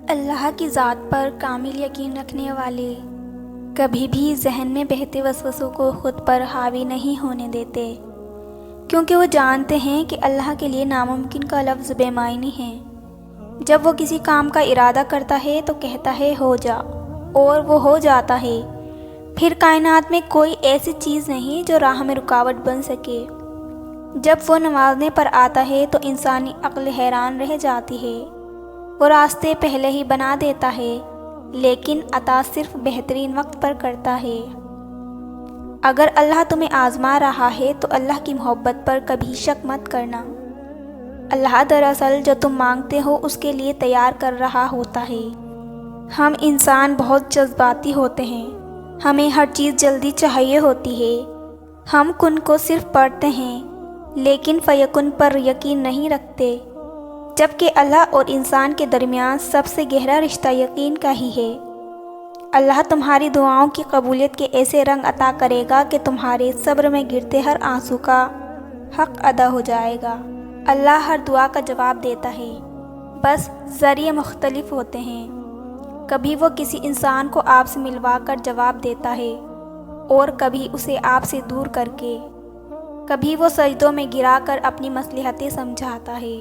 اللہ کی ذات پر کامل یقین رکھنے والے کبھی بھی ذہن میں بہتے وسوسوں کو خود پر حاوی نہیں ہونے دیتے، کیونکہ وہ جانتے ہیں کہ اللہ کے لیے ناممکن کا لفظ بے معنی ہے۔ جب وہ کسی کام کا ارادہ کرتا ہے تو کہتا ہے ہو جا، اور وہ ہو جاتا ہے۔ پھر کائنات میں کوئی ایسی چیز نہیں جو راہ میں رکاوٹ بن سکے۔ جب وہ نوازنے پر آتا ہے تو انسانی عقل حیران رہ جاتی ہے۔ وہ راستے پہلے ہی بنا دیتا ہے، لیکن عطا صرف بہترین وقت پر کرتا ہے۔ اگر اللہ تمہیں آزما رہا ہے تو اللہ کی محبت پر کبھی شک مت کرنا۔ اللہ دراصل جو تم مانگتے ہو اس کے لیے تیار کر رہا ہوتا ہے۔ ہم انسان بہت جذباتی ہوتے ہیں، ہمیں ہر چیز جلدی چاہیے ہوتی ہے۔ ہم کن کو صرف پڑھتے ہیں لیکن فیکن پر یقین نہیں رکھتے، جبکہ اللہ اور انسان کے درمیان سب سے گہرا رشتہ یقین کا ہی ہے۔ اللہ تمہاری دعاؤں کی قبولیت کے ایسے رنگ عطا کرے گا کہ تمہارے صبر میں گرتے ہر آنسو کا حق ادا ہو جائے گا۔ اللہ ہر دعا کا جواب دیتا ہے، بس ذریعے مختلف ہوتے ہیں۔ کبھی وہ کسی انسان کو آپ سے ملوا کر جواب دیتا ہے، اور کبھی اسے آپ سے دور کر کے۔ کبھی وہ سجدوں میں گرا کر اپنی مصلحتیں سمجھاتا ہے،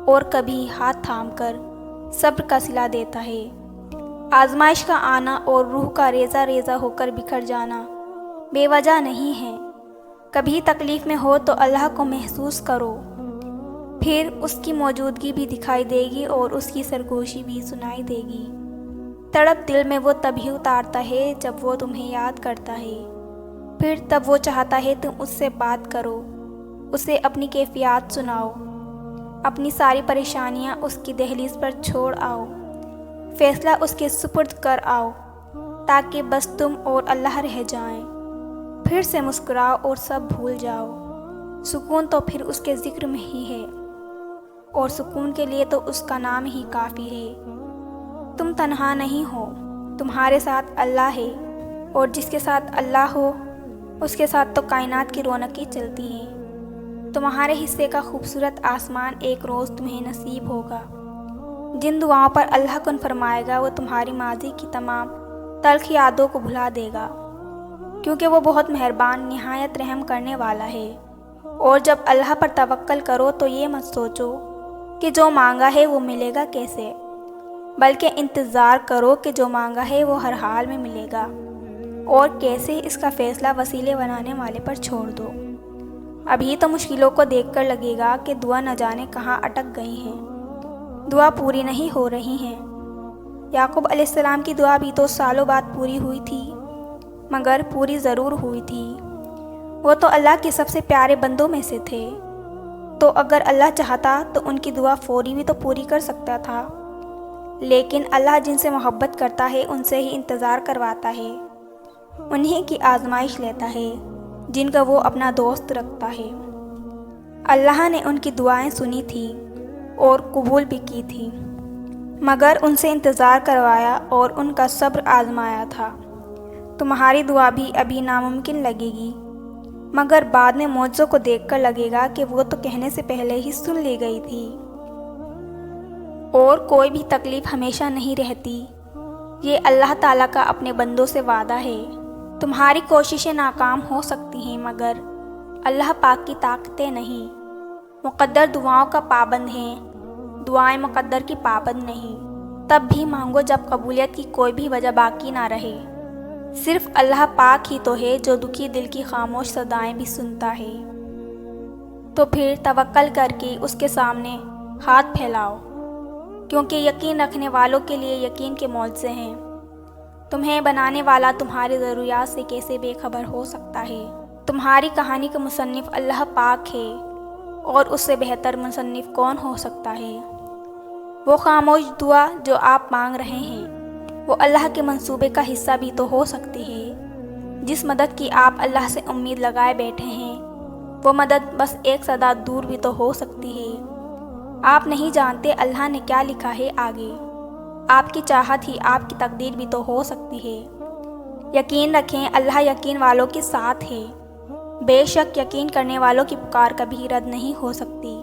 اور کبھی ہاتھ تھام کر صبر کا صلہ دیتا ہے۔ آزمائش کا آنا اور روح کا ریزہ ریزہ ہو کر بکھر جانا بے وجہ نہیں ہے۔ کبھی تکلیف میں ہو تو اللہ کو محسوس کرو، پھر اس کی موجودگی بھی دکھائی دے گی اور اس کی سرگوشی بھی سنائی دے گی۔ تڑپ دل میں وہ تبھی اتارتا ہے جب وہ تمہیں یاد کرتا ہے، پھر تب وہ چاہتا ہے تم اس سے بات کرو، اسے اپنی کیفیات سناؤ، اپنی ساری پریشانیاں اس کی دہلیز پر چھوڑ آؤ، فیصلہ اس کے سپرد کر آؤ، تاکہ بس تم اور اللہ رہ جائیں۔ پھر سے مسکراؤ اور سب بھول جاؤ۔ سکون تو پھر اس کے ذکر میں ہی ہے، اور سکون کے لیے تو اس کا نام ہی کافی ہے۔ تم تنہا نہیں ہو، تمہارے ساتھ اللہ ہے، اور جس کے ساتھ اللہ ہو اس کے ساتھ تو کائنات کی رونقیں چلتی ہیں۔ تمہارے حصے کا خوبصورت آسمان ایک روز تمہیں نصیب ہوگا۔ جن دعاؤں پر اللہ کن فرمائے گا وہ تمہاری ماضی کی تمام تلخ یادوں کو بھلا دے گا، کیونکہ وہ بہت مہربان نہایت رحم کرنے والا ہے۔ اور جب اللہ پر توکل کرو تو یہ مت سوچو کہ جو مانگا ہے وہ ملے گا کیسے، بلکہ انتظار کرو کہ جو مانگا ہے وہ ہر حال میں ملے گا، اور کیسے اس کا فیصلہ وسیلے بنانے والے پر چھوڑ دو۔ ابھی تو مشکلوں کو دیکھ کر لگے گا کہ دعا نہ جانے کہاں اٹک گئی ہیں، دعا پوری نہیں ہو رہی ہیں۔ یعقوب علیہ السلام کی دعا بھی تو سالوں بعد پوری ہوئی تھی، مگر پوری ضرور ہوئی تھی۔ وہ تو اللہ کے سب سے پیارے بندوں میں سے تھے، تو اگر اللہ چاہتا تو ان کی دعا فوری بھی تو پوری کر سکتا تھا۔ لیکن اللہ جن سے محبت کرتا ہے ان سے ہی انتظار کرواتا ہے، انہی کی آزمائش لیتا ہے جن کا وہ اپنا دوست رکھتا ہے۔ اللہ نے ان کی دعائیں سنی تھی اور قبول بھی کی تھی، مگر ان سے انتظار کروایا اور ان کا صبر آزمایا تھا۔ تمہاری دعا بھی ابھی ناممکن لگے گی، مگر بعد میں معجزوں کو دیکھ کر لگے گا کہ وہ تو کہنے سے پہلے ہی سن لی گئی تھی۔ اور کوئی بھی تکلیف ہمیشہ نہیں رہتی، یہ اللہ تعالیٰ کا اپنے بندوں سے وعدہ ہے۔ تمہاری کوششیں ناکام ہو سکتی ہیں، مگر اللہ پاک کی طاقتیں نہیں۔ مقدر دعاؤں کا پابند ہیں، دعائیں مقدر کی پابند نہیں۔ تب بھی مانگو جب قبولیت کی کوئی بھی وجہ باقی نہ رہے۔ صرف اللہ پاک ہی تو ہے جو دکھی دل کی خاموش صدائیں بھی سنتا ہے۔ تو پھر توکل کر کے اس کے سامنے ہاتھ پھیلاؤ، کیونکہ یقین رکھنے والوں کے لیے یقین کے معجزے ہیں۔ تمہیں بنانے والا تمہاری ضروریات سے کیسے بے خبر ہو سکتا ہے؟ تمہاری کہانی کا مصنف اللہ پاک ہے، اور اس سے بہتر مصنف کون ہو سکتا ہے؟ وہ خاموش دعا جو آپ مانگ رہے ہیں وہ اللہ کے منصوبے کا حصہ بھی تو ہو سکتی ہے۔ جس مدد کی آپ اللہ سے امید لگائے بیٹھے ہیں وہ مدد بس ایک صدا دور بھی تو ہو سکتی ہے۔ آپ نہیں جانتے اللہ نے کیا لکھا ہے آگے، آپ کی چاہت ہی آپ کی تقدیر بھی تو ہو سکتی ہے۔ یقین رکھیں اللہ یقین والوں کے ساتھ ہے، بے شک یقین کرنے والوں کی پکار کبھی رد نہیں ہو سکتی۔